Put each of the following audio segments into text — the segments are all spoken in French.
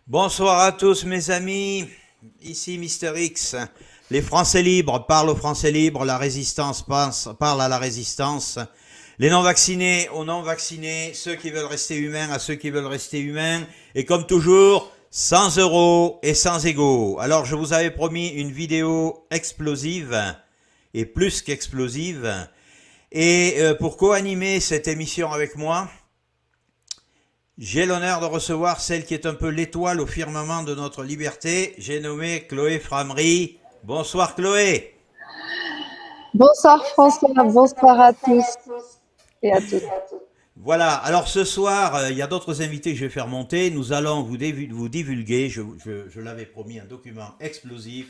Bonsoir à tous mes amis, ici Mister X. Les Français libres parlent aux Français libres, la résistance parle à la résistance. Les non-vaccinés aux non-vaccinés, ceux qui veulent rester humains à ceux qui veulent rester humains. Et comme toujours, sans euros et sans égaux. Alors je vous avais promis une vidéo explosive, et plus qu'explosive. Et pour co-animer cette émission avec moi, j'ai l'honneur de recevoir celle qui est un peu l'étoile au firmament de notre liberté. J'ai nommé Chloé Framery. Bonsoir Chloé. Bonsoir François, bonsoir à tous et à toutes. Voilà, alors ce soir, il y a d'autres invités que je vais faire monter. Nous allons vous divulguer, je l'avais promis, un document explosif,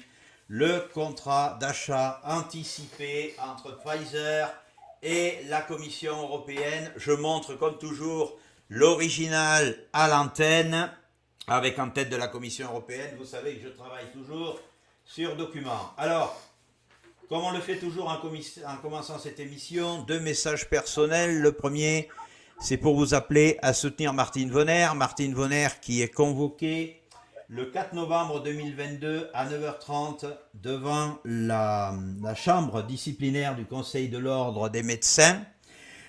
le contrat d'achat anticipé entre Pfizer et la Commission européenne. Je montre comme toujours l'original à l'antenne, avec en tête de la Commission européenne. Vous savez que je travaille toujours sur documents. Alors, comme on le fait toujours en commençant cette émission, deux messages personnels. Le premier, c'est pour vous appeler à soutenir Martine Vonner. Martine Vonner qui est convoquée le 4 novembre 2022 à 9h30 devant la chambre disciplinaire du Conseil de l'Ordre des médecins.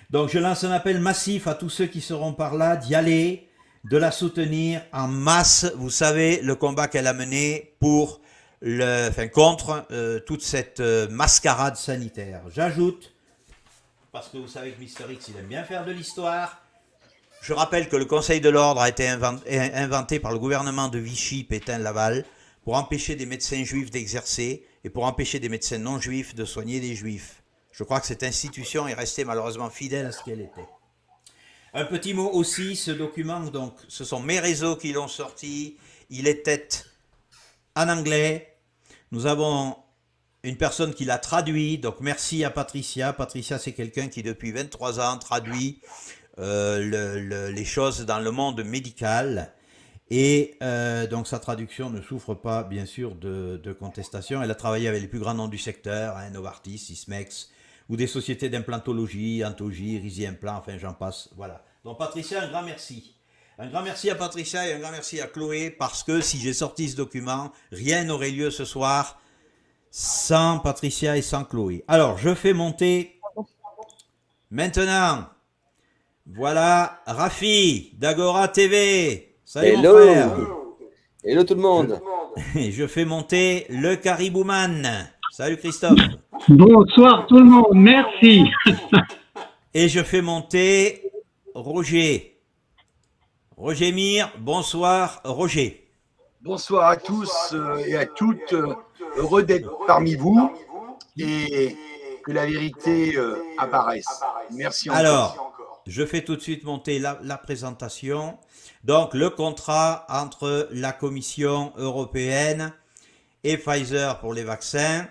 Donc je lance un appel massif à tous ceux qui seront par là d'y aller, de la soutenir en masse. Vous savez le combat qu'elle a mené contre toute cette mascarade sanitaire. J'ajoute, parce que vous savez que Mister X il aime bien faire de l'histoire, je rappelle que le Conseil de l'Ordre a été inventé par le gouvernement de Vichy, Pétain, Laval, pour empêcher des médecins juifs d'exercer et pour empêcher des médecins non juifs de soigner des juifs. Je crois que cette institution est restée malheureusement fidèle à ce qu'elle était. Un petit mot aussi, ce document, donc, ce sont mes réseaux qui l'ont sorti. Il était en anglais. Nous avons une personne qui l'a traduit, donc merci à Patricia. Patricia, c'est quelqu'un qui depuis 23 ans traduit les choses dans le monde médical. Et donc sa traduction ne souffre pas, bien sûr, de contestation. Elle a travaillé avec les plus grands noms du secteur, hein, Novartis, Sysmex, ou des sociétés d'implantologie, Antogy, Risi Implant, enfin j'en passe. Voilà. Donc Patricia, un grand merci. Un grand merci à Patricia et un grand merci à Chloé, parce que si j'ai sorti ce document, rien n'aurait lieu ce soir sans Patricia et sans Chloé. Alors, je fais monter maintenant. Voilà, Rafi, d'Agora TV. Salut Hello. mon frère. Hello tout le monde. Je fais monter le Caribouman. Salut Christophe. Bonsoir tout le monde, merci. Et je fais monter Roger. Roger Mire, bonsoir Roger. Bonsoir à tous et à toutes. Heureux d'être parmi vous et que la vérité apparaisse. Merci encore. Alors, je fais tout de suite monter la présentation. Donc, le contrat entre la Commission européenne et Pfizer pour les vaccins.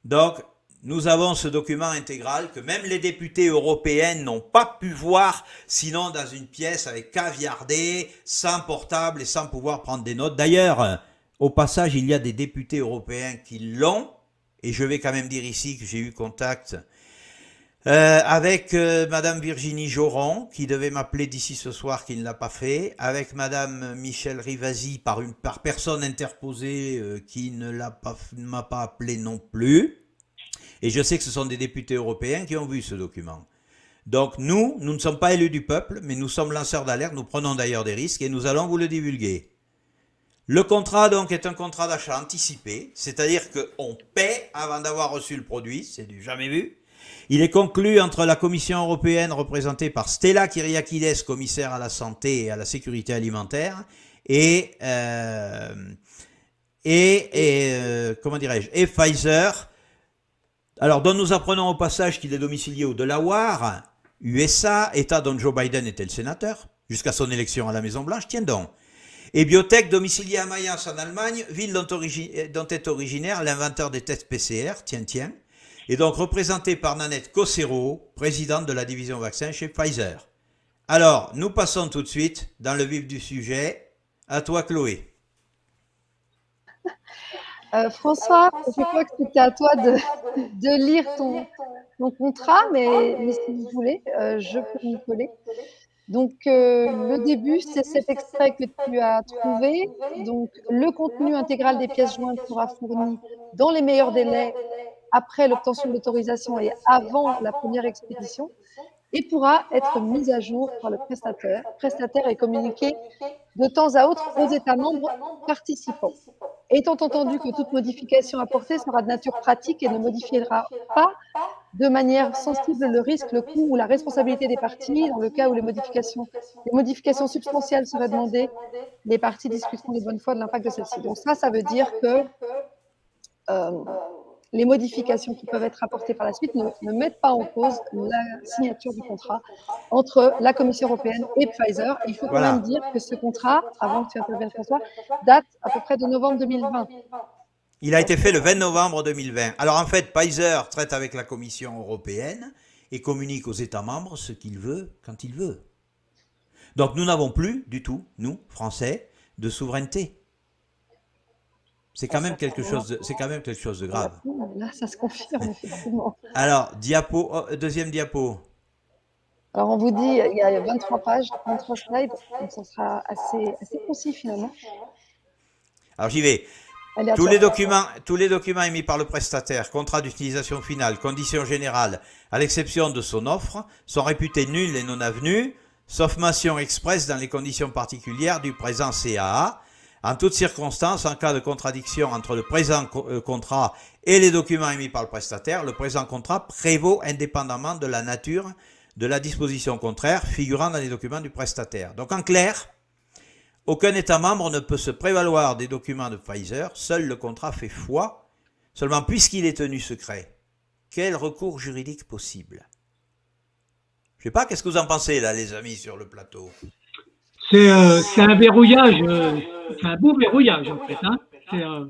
Donc, nous avons ce document intégral que même les députés européens n'ont pas pu voir, sinon dans une pièce avec caviardé, sans portable et sans pouvoir prendre des notes. D'ailleurs, au passage, il y a des députés européens qui l'ont, et je vais quand même dire ici que j'ai eu contact avec Madame Virginie Joron, qui devait m'appeler d'ici ce soir, qui ne l'a pas fait, avec Madame Michel Rivasi, par personne interposée, qui ne m'a pas appelé non plus. Et je sais que ce sont des députés européens qui ont vu ce document. Donc nous ne sommes pas élus du peuple, mais nous sommes lanceurs d'alerte, nous prenons d'ailleurs des risques et nous allons vous le divulguer. Le contrat donc est un contrat d'achat anticipé, c'est-à-dire qu'on paie avant d'avoir reçu le produit, c'est du jamais vu. Il est conclu entre la Commission européenne représentée par Stella Kyriakides, commissaire à la santé et à la sécurité alimentaire, et Pfizer. Alors, dont nous apprenons au passage qu'il est domicilié au Delaware, USA, État dont Joe Biden était le sénateur, jusqu'à son élection à la Maison-Blanche, tiens donc. Et Biotech, domicilié à Mayence en Allemagne, ville dont est originaire l'inventeur des tests PCR, tiens, et donc représenté par Nanette Cossero, présidente de la division vaccin chez Pfizer. Alors, nous passons tout de suite dans le vif du sujet. À toi, Chloé. François, je crois que c'était à toi de lire ton contrat, mais si vous voulez, je peux m'y coller. Donc, le début, c'est cet extrait que tu as trouvé. Donc, le contenu intégral des pièces jointes sera fourni dans les meilleurs délais après l'obtention de l'autorisation et avant la première expédition et pourra être mis à jour par le prestataire. Le prestataire est communiqué de temps à autre aux États membres participants. Étant entendu que toute modification apportée sera de nature pratique et ne modifiera pas de manière sensible le risque, le coût ou la responsabilité des parties. Dans le cas où les modifications substantielles seraient demandées, les parties discuteront de bonne foi de l'impact de celles-ci. Donc ça veut dire que les modifications qui peuvent être apportées par la suite ne mettent pas en cause la signature du contrat entre la Commission européenne et Pfizer. Il faut quand même dire que ce contrat, avant que tu interviennes François, date à peu près de novembre 2020. Il a été fait le 20 novembre 2020. Alors en fait, Pfizer traite avec la Commission européenne et communique aux États membres ce qu'il veut quand il veut. Donc nous n'avons plus du tout, nous, Français, de souveraineté. C'est quand même quelque chose de grave. Là, ça se confirme, effectivement. Alors, deuxième diapo. Alors, on vous dit, il y a 23 pages, 23 slides, donc ça sera assez concis finalement. Alors, j'y vais. Tous les documents émis par le prestataire, contrat d'utilisation finale, conditions générales, à l'exception de son offre, sont réputés nuls et non avenus, sauf mention expresse dans les conditions particulières du présent CAA. En toutes circonstances, en cas de contradiction entre le présent contrat et les documents émis par le prestataire, le présent contrat prévaut indépendamment de la nature de la disposition contraire figurant dans les documents du prestataire. Donc en clair, aucun État membre ne peut se prévaloir des documents de Pfizer, seul le contrat fait foi, seulement puisqu'il est tenu secret. Quel recours juridique possible? Je ne sais pas, qu'est-ce que vous en pensez là les amis sur le plateau? C'est un verrouillage, c'est un beau verrouillage en fait. Hein.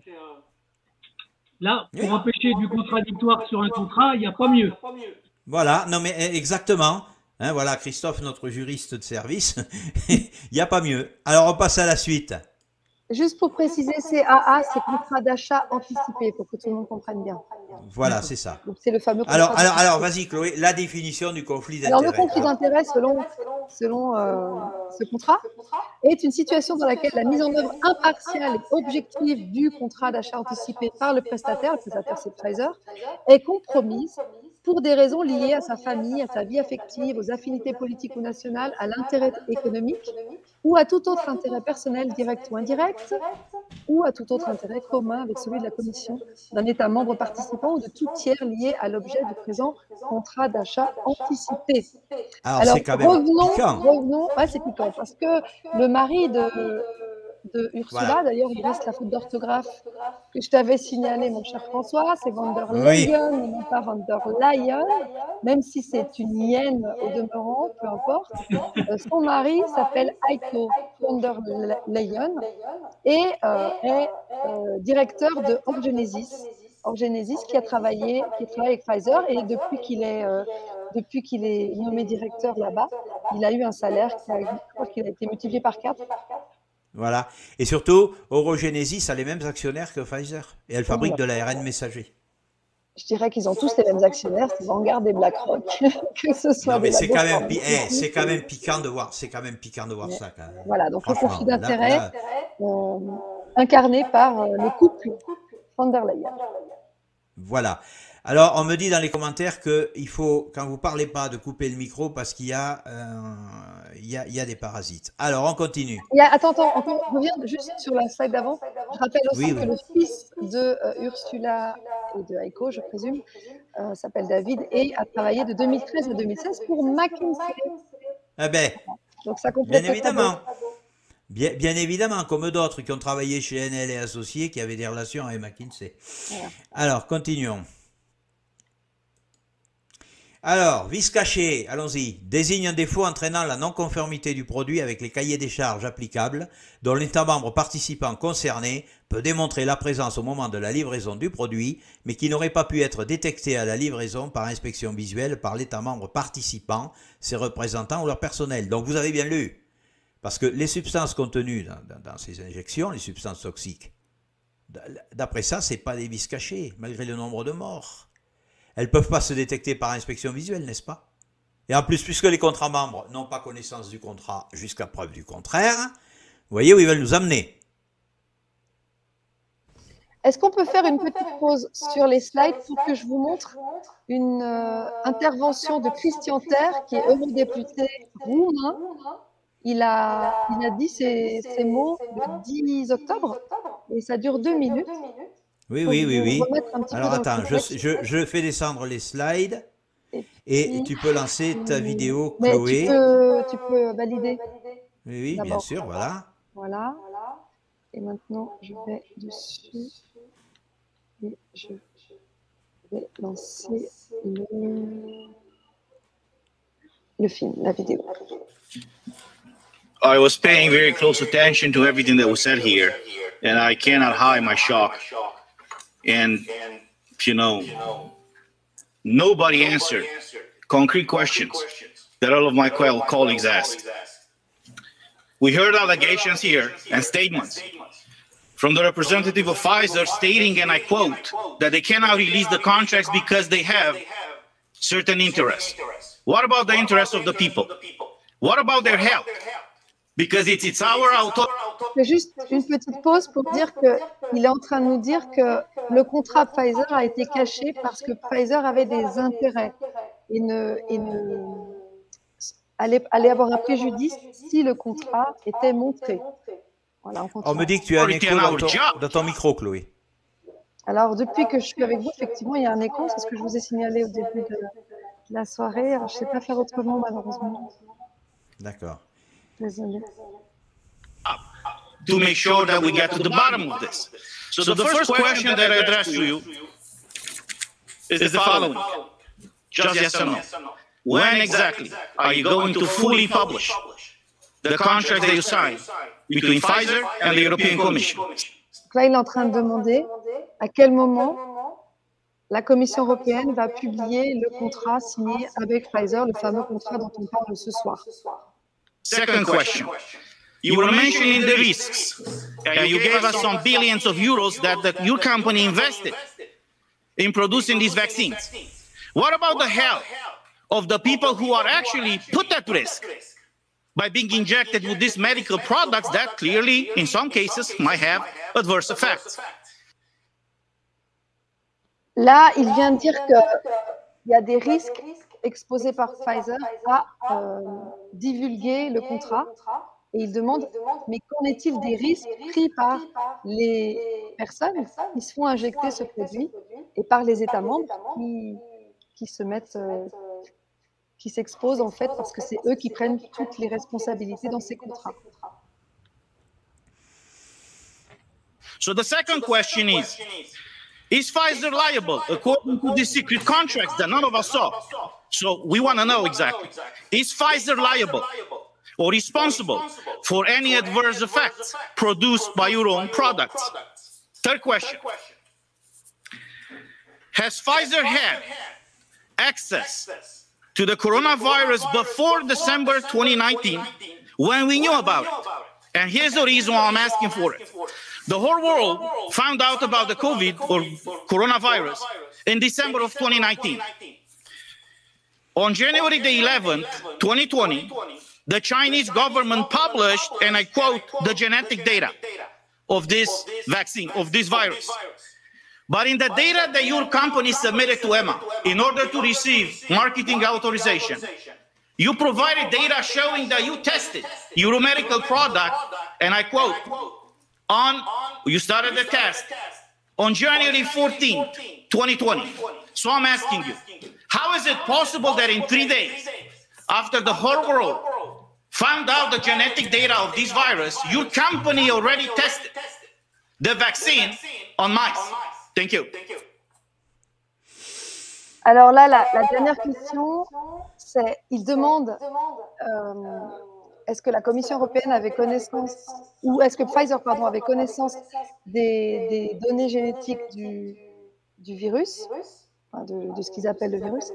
Là, pour empêcher du contradictoire sur un contrat, il n'y a pas mieux. Voilà, non mais exactement. Hein, voilà, Christophe, notre juriste de service, il n'y a pas mieux. Alors on passe à la suite. Juste pour préciser, CAA, c'est contrat d'achat anticipé, pour que tout le monde comprenne bien. Voilà, c'est ça. C'est le fameux contrat. Alors vas-y Chloé, la définition du conflit d'intérêt. Alors le conflit d'intérêt, selon ce contrat, est une situation dans laquelle la mise en œuvre impartiale et objective du contrat d'achat anticipé par le prestataire c'est Pfizer, est compromise pour des raisons liées à sa famille, à sa vie affective, aux affinités politiques ou nationales, à l'intérêt économique ou à tout autre intérêt personnel direct ou indirect, ou à tout autre intérêt commun avec celui de la Commission, d'un État membre participant ou de tout tiers lié à l'objet du présent contrat d'achat anticipé. Alors c'est quand même piquant. Revenons, ouais, c'est piquant, parce que le mari de Ursula, voilà. D'ailleurs, il reste la faute d'orthographe que je t'avais signalée, mon cher François, c'est von der Leyen, oui. Non pas von der Leyen, même si c'est une hyène au demeurant, peu importe. Son mari s'appelle Heiko von der Leyen et est directeur de Orgenesis. Orgenesis qui travaille avec Pfizer et depuis qu'il est nommé directeur là-bas, il a eu un salaire qui a été multiplié par 4. Voilà. Et surtout, Orgenesis a les mêmes actionnaires que Pfizer. Et elle fabrique de l'ARN messager. Je dirais qu'ils ont tous les mêmes actionnaires, c'est Vanguard et BlackRock. Que ce soit non, mais c'est quand même piquant de voir. C'est quand même piquant de voir ça. Quand même. Voilà, donc le conflit d'intérêt incarné par le couple von der Leyen. Voilà. Alors, on me dit dans les commentaires qu'il faut, quand vous ne parlez pas, de couper le micro parce qu'il y a des parasites. Alors, on continue. Attends, on revient juste sur la slide d'avant. Je rappelle aussi que le fils de Ursula et de Heiko, je présume, s'appelle David et a travaillé de 2013 à 2016 pour McKinsey. Eh bien, donc ça complète. Bien évidemment. Bien évidemment, comme d'autres qui ont travaillé chez NL et Associés, qui avaient des relations avec McKinsey. Voilà. Alors, continuons. Alors, vice caché, allons-y, désigne un défaut entraînant la non-conformité du produit avec les cahiers des charges applicables dont l'État membre participant concerné peut démontrer la présence au moment de la livraison du produit, mais qui n'aurait pas pu être détecté à la livraison par inspection visuelle par l'État membre participant, ses représentants ou leur personnel. Donc vous avez bien lu, parce que les substances contenues dans ces injections, les substances toxiques, d'après ça, ce n'est pas des vices cachés, malgré le nombre de morts. Elles ne peuvent pas se détecter par inspection visuelle, n'est-ce pas? Et en plus, puisque les contrats membres n'ont pas connaissance du contrat jusqu'à preuve du contraire, vous voyez où ils veulent nous amener. Est-ce qu'on peut faire une petite pause sur les slides pour que je vous montre une intervention de Christian Terre, qui est eurodéputé roumain. Il a dit ces mots le 10 octobre et ça dure 2 minutes. Oui, Pour oui, oui, vous oui. remettre un petit Alors peu dans le attends, contexte. je fais descendre les slides Et et tu peux lancer ta vidéo, Mais Chloé. tu peux valider. Oui, oui, bien D'abord. sûr, voilà. Voilà. Et maintenant, je vais dessus et je vais lancer le film, la vidéo. I was paying very close attention to everything that was said here, and I cannot hide my shock. And, you know, nobody answered concrete questions that all of my colleagues asked. We heard allegations here and statements from the representative of Pfizer stating, and I quote, that they cannot release the contracts because they have certain interests. What about the interests of the people? What about their health? Because it's our authority. C'est juste une petite pause pour dire qu'il est en train de nous dire que le contrat Pfizer a été caché parce que Pfizer avait des intérêts et allait avoir un préjudice si le contrat était montré. Voilà, On me dit que tu as un écho dans ton micro, Chloé. Alors, depuis que je suis avec vous, effectivement, il y a un écho. C'est ce que je vous ai signalé au début de la soirée. Alors, je ne sais pas faire autrement, malheureusement. D'accord. Désolée. To make sure that we get to the bottom of this. So the first question that I address to you is the following. Just yes or no. When exactly are you going to fully publish the contract that you signed between Pfizer and the European Commission? Donc là, il est en train de demander à quel moment la Commission européenne va publier le contrat signé avec Pfizer, le fameux contrat dont on parle ce soir. Second question. You were mentioning the risks, and you gave us some billions of euros that your company invested in producing these vaccines. What about the health of the people who are actually put at risk by being injected with these medical products that clearly, in some cases, might have adverse effects? Là, il vient de dire qu'il y a des risques exposés par Pfizer à divulguer le contrat. Et il demande, mais qu'en est-il des risques pris par les personnes qui se font injecter ce produit et par les États membres qui se mettent, qui s'exposent en fait parce que c'est eux qui prennent toutes les responsabilités dans ces contrats. So the second question is Pfizer liable according to these secret contracts that none of us saw? So we want to know exactly. Is Pfizer liable or responsible for any adverse effects produced by your own products? Third question. Has Pfizer had access to the coronavirus before December 2019 when we knew about it? And here's the reason why I'm asking for it. The whole world found out about the COVID or coronavirus in December of 2019. On January the 11th, 2020, the Chinese government published, and I quote, the genetic data of this vaccine, of this virus. But in the data that your company submitted to EMA in order to receive marketing authorization, you provided data showing that you tested your medical product, and I quote, you started the test on January 14th, 2020. So I'm asking you, how is it possible that in 3 days, after the whole world found out the genetic data of this virus, your company already tested the vaccine on mice? Thank you. Alors là, la dernière question, c'est, il demande, est-ce que la Commission européenne avait connaissance, ou est-ce que Pfizer, pardon, avait connaissance des données génétiques du virus, enfin de ce qu'ils appellent le virus,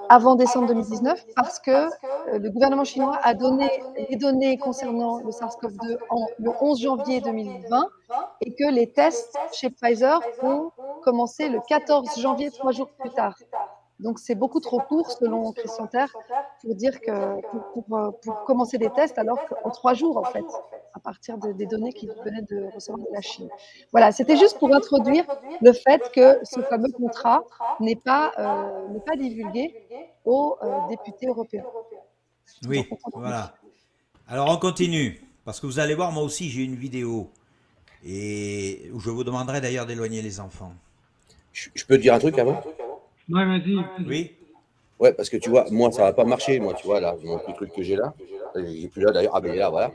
avant décembre 2019, parce que le gouvernement chinois a donné des données concernant le SARS-CoV-2 le 11 janvier 2020 et que les tests chez Pfizer ont commencé le 14 janvier, 3 jours plus tard. Donc, c'est beaucoup trop court, selon Christian Terre, pour dire que pour commencer des tests, alors qu'en 3 jours, en fait, à partir des données qui venaient de recevoir de la Chine. Voilà, c'était juste pour introduire le fait que ce fameux contrat n'est pas divulgué aux députés européens. Oui, voilà. Alors on continue, parce que vous allez voir, moi aussi j'ai une vidéo, et où je vous demanderai d'ailleurs d'éloigner les enfants. Je peux te dire un truc avant? Ouais, vas-y. Oui? Ouais, parce que tu vois, moi, ça va pas marcher. Moi, tu vois, là, mon petit truc que j'ai là. Il est plus là d'ailleurs. Ah, ben il est là, voilà.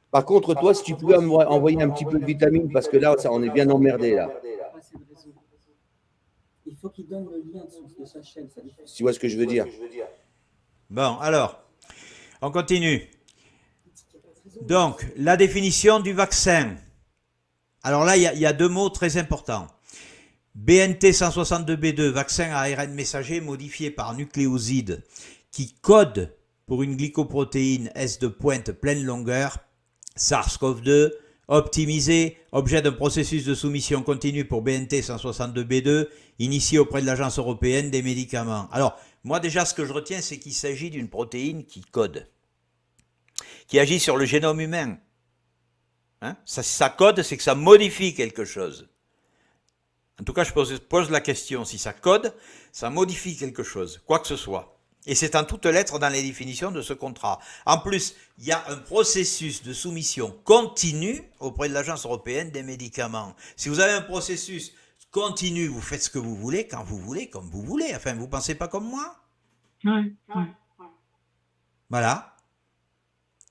Par contre, toi, si tu pouvais envoyer un petit peu de vitamine, parce que là, ça, on est bien emmerdé là. Il faut qu'il donne le lien de sa chaîne. Tu vois ce que je veux dire? Bon, alors, on continue. Donc, la définition du vaccin. Alors là, il y a 2 mots très importants. BNT 162b2, vaccin à ARN messager modifié par nucléoside qui code pour une glycoprotéine S de pointe pleine longueur, SARS-CoV-2, optimisé, objet d'un processus de soumission continue pour BNT 162b2, initié auprès de l'Agence européenne des médicaments. Alors, moi déjà, ce que je retiens, c'est qu'il s'agit d'une protéine qui code, qui agit sur le génome humain. Hein? Ça code, c'est que ça modifie quelque chose. En tout cas, je pose la question, si ça code, ça modifie quelque chose, quoi que ce soit. Et c'est en toutes lettres dans les définitions de ce contrat. En plus, il y a un processus de soumission continu auprès de l'Agence européenne des médicaments. Si vous avez un processus continu, vous faites ce que vous voulez, quand vous voulez, comme vous voulez. Enfin, vous ne pensez pas comme moi? Ouais. Voilà.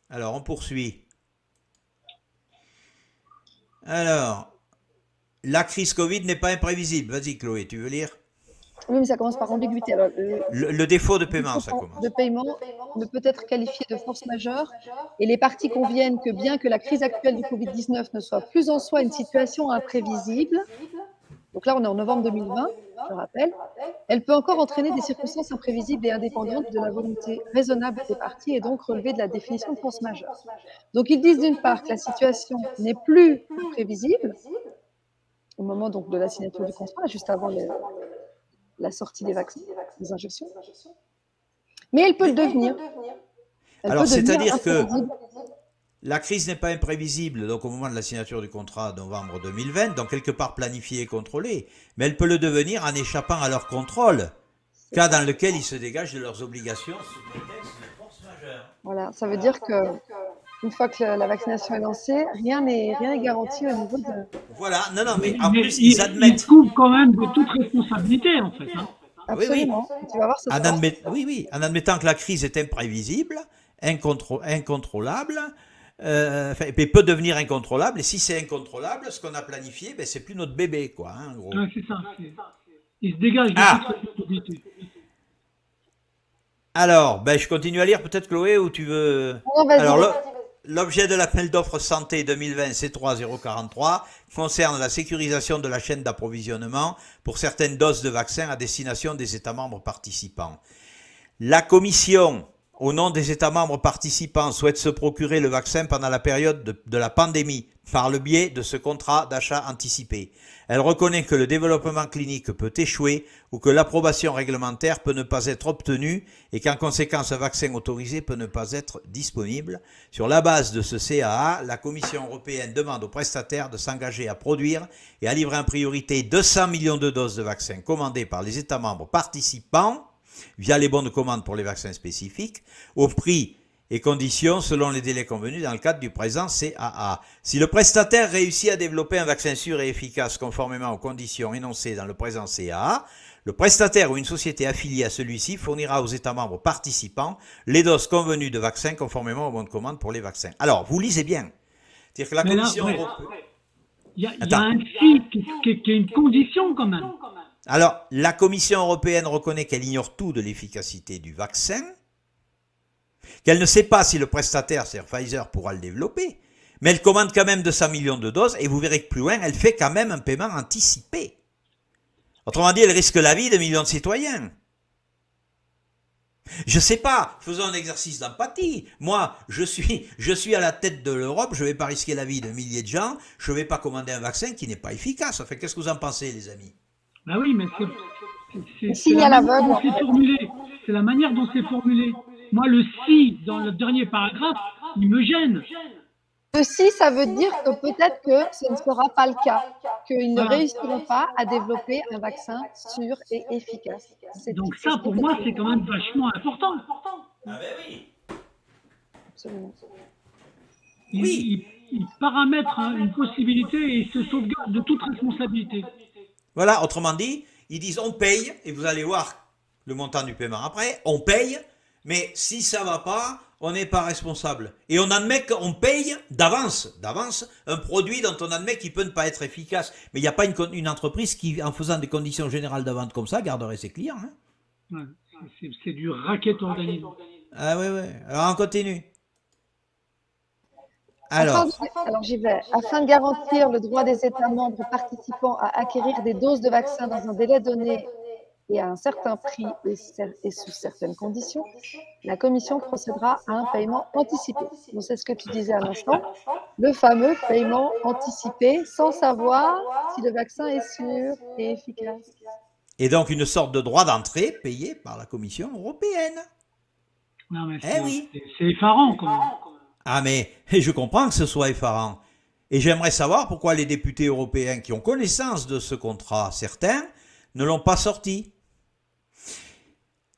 Alors, on poursuit. Alors, la crise Covid n'est pas imprévisible. Vas-y, Chloé, tu veux lire? Oui, mais ça commence par ambiguïté. Alors, le défaut de paiement, ça commence. De paiement ne peut être qualifié de force majeure et les parties conviennent que bien que la crise actuelle du Covid-19 ne soit plus en soi une situation imprévisible, donc là on est en novembre 2020, je rappelle, elle peut encore entraîner des circonstances imprévisibles et indépendantes de la volonté raisonnable des parties et donc relever de la définition de force majeure. Donc ils disent d'une part que la situation n'est plus prévisible au moment donc de la signature du contrat, juste avant la sortie des vaccins, des injections. Mais elle peut le devenir. Alors, c'est-à-dire que la crise n'est pas imprévisible, donc au moment de la signature du contrat de novembre 2020, donc quelque part planifiée et contrôlée, mais elle peut le devenir en échappant à leur contrôle, cas dans lequel ils se dégagent de leurs obligations sous prétexte de force majeure. Voilà, ça veut dire que une fois que la vaccination est lancée, rien n'est garanti au niveau de... Voilà, non, mais en plus, ils admettent... Ils couvrent quand même de toute responsabilité, en fait. Hein. Absolument. Oui. Tu vas voir ce soir. En admettant que la crise est imprévisible, incontrôlable, et peut devenir incontrôlable, et si c'est incontrôlable, ce qu'on a planifié, ben, c'est plus notre bébé, quoi, hein, en gros. Ouais, c'est ça. Il se dégage de toute responsabilité. Alors, ben, je continue à lire, peut-être, Chloé, ou tu veux... Non, vas-y, Alors, vas-y. l'objet de l'appel d'offres santé 2020 C3043 concerne la sécurisation de la chaîne d'approvisionnement pour certaines doses de vaccins à destination des États membres participants. La Commission, au nom des États membres participants, souhaite se procurer le vaccin pendant la période de la pandémie par le biais de ce contrat d'achat anticipé. Elle reconnaît que le développement clinique peut échouer ou que l'approbation réglementaire peut ne pas être obtenue et qu'en conséquence un vaccin autorisé peut ne pas être disponible. Sur la base de ce CAA, la Commission européenne demande aux prestataires de s'engager à produire et à livrer en priorité 200 millions de doses de vaccins commandées par les États membres participants via les bons de commande pour les vaccins spécifiques au prix et conditions selon les délais convenus dans le cadre du présent CAA. Si le prestataire réussit à développer un vaccin sûr et efficace conformément aux conditions énoncées dans le présent CAA, le prestataire ou une société affiliée à celui-ci fournira aux États membres participants les doses convenues de vaccins conformément aux bons de commande pour les vaccins. Alors, vous lisez bien. C'est-à-dire que la Commission européenne... Il y a un si qui est une condition quand même. Alors, la Commission européenne reconnaît qu'elle ignore tout de l'efficacité du vaccin, qu'elle ne sait pas si le prestataire, c'est-à-dire Pfizer, pourra le développer, mais elle commande quand même 200 millions de doses, et vous verrez que plus loin, elle fait quand même un paiement anticipé. Autrement dit, elle risque la vie de millions de citoyens. Je sais pas, faisons un exercice d'empathie. Moi, je suis à la tête de l'Europe, je ne vais pas risquer la vie de milliers de gens, je ne vais pas commander un vaccin qui n'est pas efficace. Enfin, qu'est-ce que vous en pensez, les amis? Ben oui, mais signe à l'aveugle. C'est formulé. C'est la manière dont c'est formulé. Moi, le si dans le dernier paragraphe, il me gêne. Si, ça veut dire que peut-être que ce ne sera pas le cas, qu'ils ne Voilà. réussiront pas à développer un vaccin sûr et efficace. Donc ça, pour moi, c'est quand même vachement important. Ah ben oui. Absolument. Il paramètre une possibilité et il se sauvegarde de toute responsabilité. Voilà, autrement dit, ils disent on paye, et vous allez voir le montant du paiement après, on paye, mais si ça va pas, on n'est pas responsable. Et on admet qu'on paye d'avance un produit dont on admet qu'il peut ne pas être efficace. Mais il n'y a pas une entreprise qui, en faisant des conditions générales de vente comme ça, garderait ses clients. Hein. Ouais, c'est du racket organisé. Ah oui, oui. Alors on continue. Alors, J'y vais. Afin de garantir le droit des États membres participants à acquérir des doses de vaccins dans un délai donné et à un certain prix et sous certaines conditions, la Commission procédera à un paiement anticipé. Donc, c'est ce que tu disais à l'instant, le fameux paiement anticipé sans savoir si le vaccin est sûr et efficace. et donc une sorte de droit d'entrée payé par la Commission européenne. Non, mais oui. c'est effarant quand même. Ah mais je comprends que ce soit effarant. Et j'aimerais savoir pourquoi les députés européens qui ont connaissance de ce contrat, certains, ne l'ont pas sorti.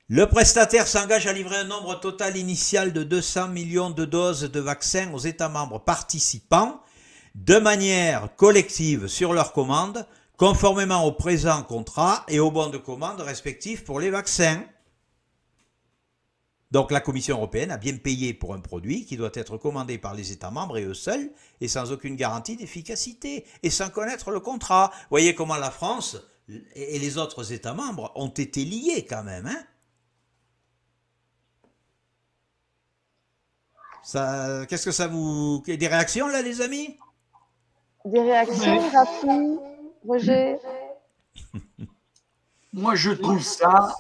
Le prestataire s'engage à livrer un nombre total initial de 200 millions de doses de vaccins aux États membres participants de manière collective sur leur commande, conformément au présent contrat et aux bons de commande respectifs pour les vaccins. Donc la Commission européenne a bien payé pour un produit qui doit être commandé par les États membres et eux seuls et sans aucune garantie d'efficacité et sans connaître le contrat. Vous voyez comment la France et les autres États membres ont été liés quand même, hein? Qu'est-ce que ça vous... Des réactions là les amis? Des réactions, Rafi, Roger? Moi, je trouve ça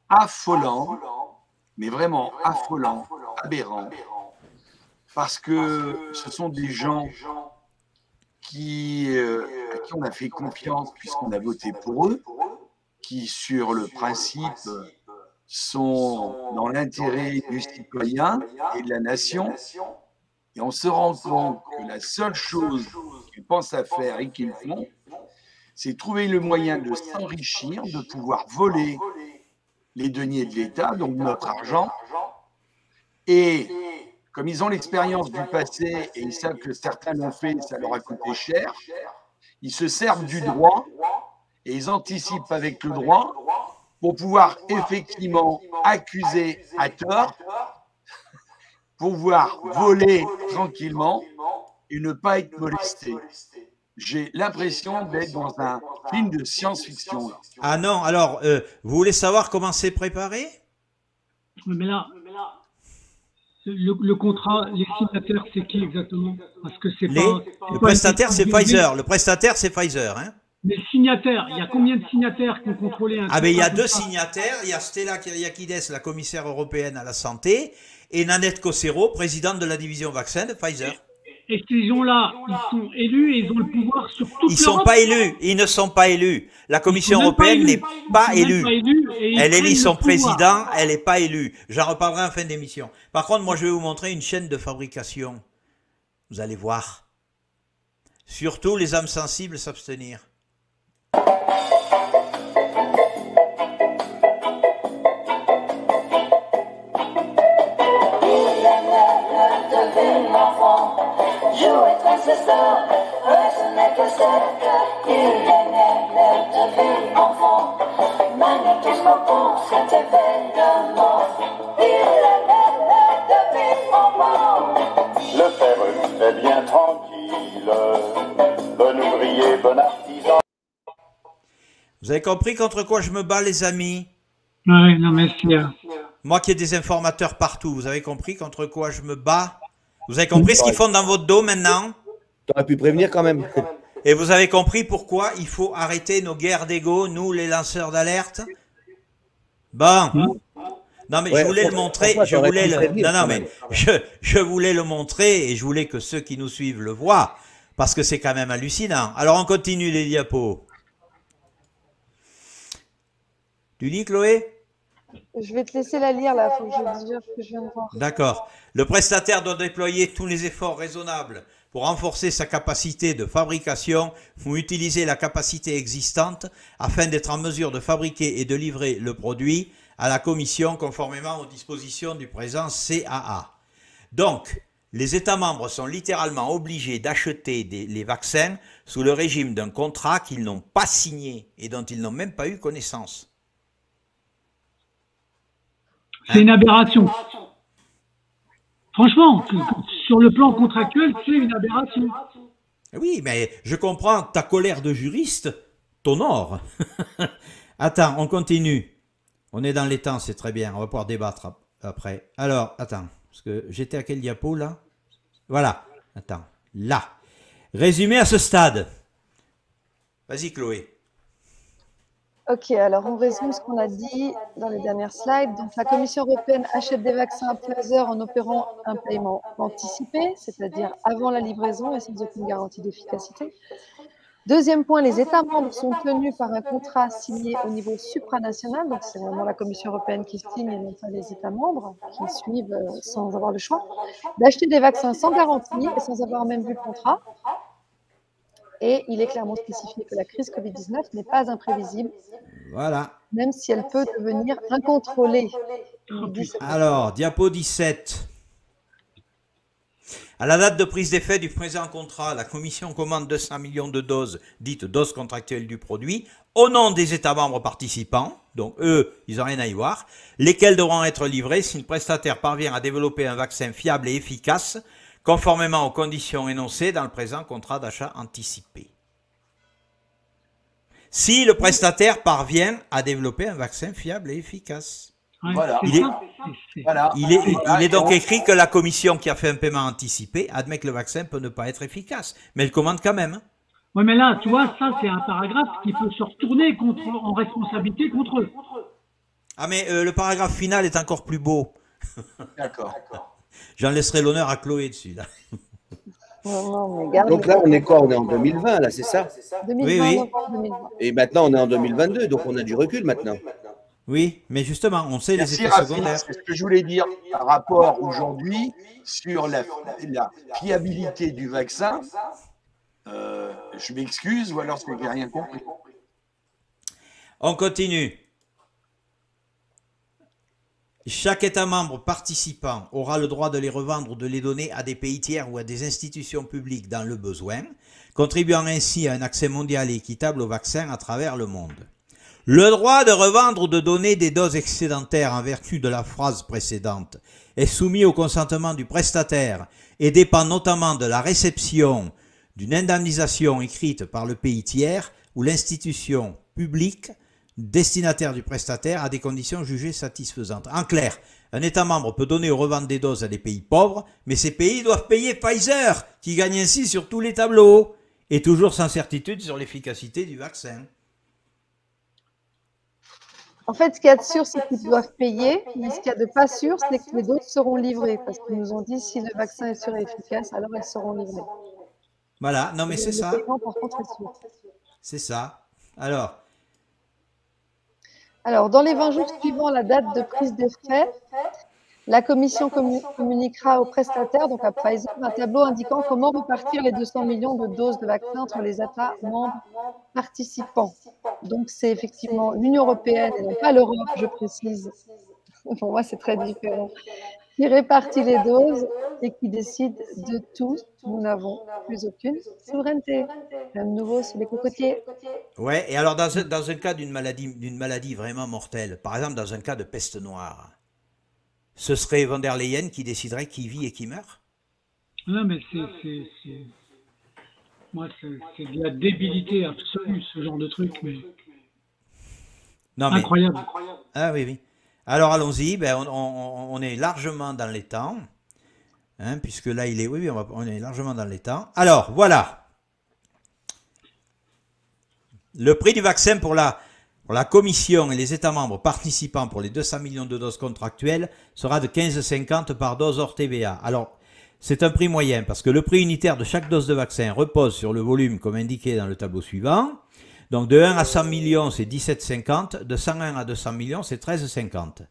affolant, mais vraiment affolant, aberrant, parce que ce sont des gens à qui on a fait confiance puisqu'on a voté pour eux, qui, sur le principe, sont dans l'intérêt du citoyen et de la nation. Et on se rend compte que la seule chose qu'ils pensent à faire et qu'ils font, c'est trouver le moyen de s'enrichir, de pouvoir voler les deniers de l'État, donc notre argent. Et comme ils ont l'expérience du passé et ils savent que certains l'ont fait, ça leur a coûté cher, ils se servent du droit et ils anticipent avec le droit pour pouvoir effectivement accuser à tort, pouvoir voler tranquillement et ne pas être molesté. J'ai l'impression d'être dans un film de science-fiction. Ah non, alors, vous voulez savoir comment c'est préparé? Mais là, le contrat, les signataires, c'est qui exactement? Parce que c'est pas... Le prestataire, c'est Pfizer. Le prestataire, c'est Pfizer, hein? Les signataires, il y a combien de signataires qui ont contrôlé un... Ah ben il y a deux signataires, il y a Stella Kyriakides, la commissaire européenne à la santé, et Nanette Cossero, présidente de la division vaccin de Pfizer. Et ces gens-là, ils sont élus et ils ont le pouvoir sur toute l'Europe. Ils sont pas élus, ils ne sont pas élus. La Commission européenne n'est pas élue. Elle élit son président, elle n'est pas élue. J'en reparlerai en fin d'émission. Par contre, moi je vais vous montrer une chaîne de fabrication. Vous allez voir. Surtout les âmes sensibles s'abstenir. Le père est bien tranquille, bon ouvrier, bon artisan. Vous avez compris contre quoi je me bats, les amis? Oui, non mais c'est... Moi qui ai des informateurs partout, vous avez compris contre quoi je me bats? Vous avez compris ce qu'ils font dans votre dos maintenant? Tu aurais pu prévenir quand même. Et vous avez compris pourquoi il faut arrêter nos guerres d'ego, nous les lanceurs d'alerte? Bon. Non mais Ouais, je voulais le montrer, François, je t'aurais voulais pu le... prévenir Non, non, quand mais même. je voulais le montrer et je voulais que ceux qui nous suivent le voient, parce que c'est quand même hallucinant. Alors on continue les diapos. Tu lis, Chloé? Je vais te laisser la lire là, faut que je dise ce que je viens de voir. D'accord. Le prestataire doit déployer tous les efforts raisonnables pour renforcer sa capacité de fabrication ou utiliser la capacité existante afin d'être en mesure de fabriquer et de livrer le produit à la Commission conformément aux dispositions du présent CAA. Donc, les États membres sont littéralement obligés d'acheter les vaccins sous le régime d'un contrat qu'ils n'ont pas signé et dont ils n'ont même pas eu connaissance. C'est une aberration. Franchement, sur le plan contractuel, c'est une aberration. Oui, mais je comprends ta colère de juriste, t'honore. Attends, on continue. On est dans les temps, c'est très bien. On va pouvoir débattre après. Alors, attends, parce que j'étais à quel diapo là? Voilà, attends, là. Résumé à ce stade. Vas-y, Chloé. Ok, alors on résume ce qu'on a dit dans les dernières slides. Donc la Commission européenne achète des vaccins à Pfizer en opérant un paiement anticipé, c'est-à-dire avant la livraison et sans aucune garantie d'efficacité. Deuxième point, les États membres sont tenus par un contrat signé au niveau supranational, donc c'est vraiment la Commission européenne qui signe et non pas les États membres qui suivent sans avoir le choix, d'acheter des vaccins sans garantie et sans avoir même vu le contrat. Et il est clairement spécifié que la crise Covid-19 n'est pas imprévisible, Voilà. même si elle peut devenir incontrôlée. Alors, diapo 17. À la date de prise d'effet du présent contrat, la Commission commande 200 millions de doses, dites doses contractuelles du produit, au nom des États membres participants, donc eux, ils n'ont rien à y voir, lesquels devront être livrés si le prestataire parvient à développer un vaccin fiable et efficace, conformément aux conditions énoncées dans le présent contrat d'achat anticipé. Si le prestataire parvient à développer un vaccin fiable et efficace. Ouais, Voilà. Il est donc écrit que la commission qui a fait un paiement anticipé admet que le vaccin peut ne pas être efficace, mais elle commande quand même. Oui, mais là, tu vois, ça, c'est un paragraphe qui peut se retourner en responsabilité contre eux. Ah, mais le paragraphe final est encore plus beau. D'accord. J'en laisserai l'honneur à Chloé dessus. Là. Donc là, on est quoi? On est en 2020, là, c'est ça? 2020, Oui. novembre 2020. Et maintenant, on est en 2022, donc on a du recul maintenant. Oui, mais justement, on sait les Merci, effets Rafik. secondaires. C'est ce que je voulais dire par rapport aujourd'hui sur la fiabilité du vaccin. Je m'excuse ou alors c'est que j'ai rien compris. On continue. Chaque État membre participant aura le droit de les revendre ou de les donner à des pays tiers ou à des institutions publiques dans le besoin, contribuant ainsi à un accès mondial et équitable aux vaccins à travers le monde. Le droit de revendre ou de donner des doses excédentaires en vertu de la phrase précédente est soumis au consentement du prestataire et dépend notamment de la réception d'une indemnisation écrite par le pays tiers ou l'institution publique destinataire du prestataire à des conditions jugées satisfaisantes. En clair, un État membre peut donner ou revendre des doses à des pays pauvres, mais ces pays doivent payer Pfizer, qui gagne ainsi sur tous les tableaux, et toujours sans certitude sur l'efficacité du vaccin. En fait, ce qu'il y a de sûr, c'est qu'ils doivent payer, mais ce qu'il y a de pas sûr, c'est que les doses seront livrées, parce qu'ils nous ont dit si le vaccin est sûr et efficace, alors elles seront livrées. Voilà, non mais c'est ça. Le paiement, par contre, est sûr. C'est ça. Alors, dans les 20 jours suivant la date de prise d'effet, la Commission communiquera aux prestataires, donc à Pfizer, un tableau indiquant comment repartir les 200 millions de doses de vaccins entre les États membres participants. Donc, c'est effectivement l'Union européenne et non pas l'Europe, je précise. Pour moi, c'est très différent. Qui répartit les doses et qui décide de tout. Nous n'avons plus aucune souveraineté. De nouveau sur les cocotiers. Ouais, et alors dans un cas d'une maladie vraiment mortelle, par exemple dans un cas de peste noire, ce serait von der Leyen qui déciderait qui vit et qui meurt? Non, mais moi, c'est de la débilité absolue, ce genre de truc, mais Non, mais... incroyable. Ah oui, oui. Alors allons-y, ben, on est largement dans les temps, hein, puisque là il est, oui, on est largement dans les temps. Alors voilà, le prix du vaccin pour la Commission et les États membres participants pour les 200 millions de doses contractuelles sera de 15,50 par dose hors TVA. Alors c'est un prix moyen parce que le prix unitaire de chaque dose de vaccin repose sur le volume comme indiqué dans le tableau suivant. Donc de 1 à 100 millions, c'est 17,50. De 101 à 200 millions, c'est 13,50.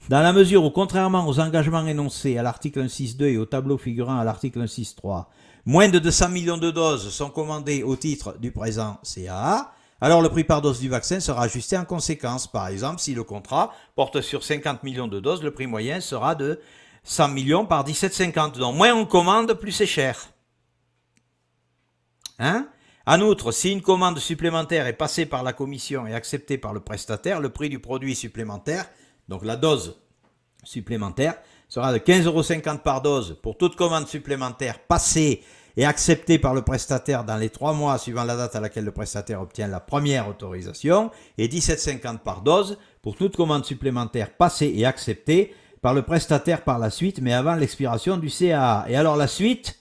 Dans la mesure où, contrairement aux engagements énoncés à l'article 1.6.2 et au tableau figurant à l'article 1.6.3, moins de 200 millions de doses sont commandées au titre du présent CAA, alors le prix par dose du vaccin sera ajusté en conséquence. Par exemple, si le contrat porte sur 50 millions de doses, le prix moyen sera de 100 millions par 17,50. Donc moins on commande, plus c'est cher. Hein? En outre, si une commande supplémentaire est passée par la commission et acceptée par le prestataire, le prix du produit supplémentaire, donc la dose supplémentaire, sera de 15,50 € par dose pour toute commande supplémentaire passée et acceptée par le prestataire dans les 3 mois suivant la date à laquelle le prestataire obtient la première autorisation, et 17,50 € par dose pour toute commande supplémentaire passée et acceptée par le prestataire par la suite, mais avant l'expiration du CAA. Et alors la suite,